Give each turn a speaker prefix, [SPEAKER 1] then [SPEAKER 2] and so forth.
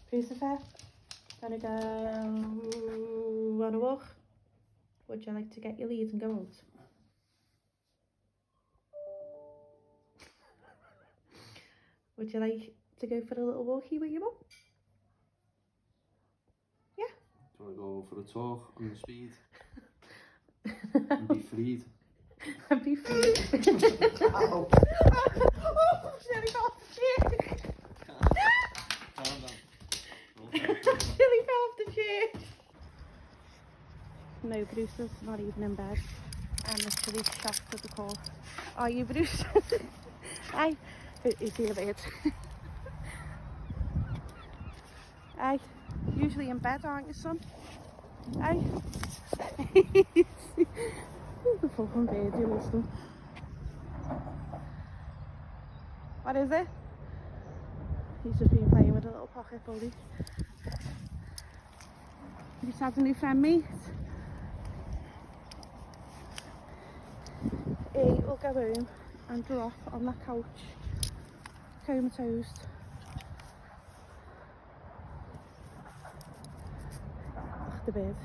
[SPEAKER 1] Crucifer, gonna go on a walk? Would you like to get your lead and go out? Would you like to go for a little walkie with your mum? Yeah?
[SPEAKER 2] Do you want to go for a talk on the speed? And be freed?
[SPEAKER 1] And be free.
[SPEAKER 2] Ow.
[SPEAKER 1] Oh, nearly fell off the chair.
[SPEAKER 2] Calm down.
[SPEAKER 1] Nearly fell off the chair. No, Bruce is not even in bed. I'm literally shocked at the call. Are you, Bruce? Hi. Is he a bit? Hi. Usually in bed, aren't you, son? Hi. The fucking bird, you lost him. What is it? He's just been playing with a little pocket bully. He just had a new friend, mate. He will go home and drop on that couch, comatose. Ach, the bird.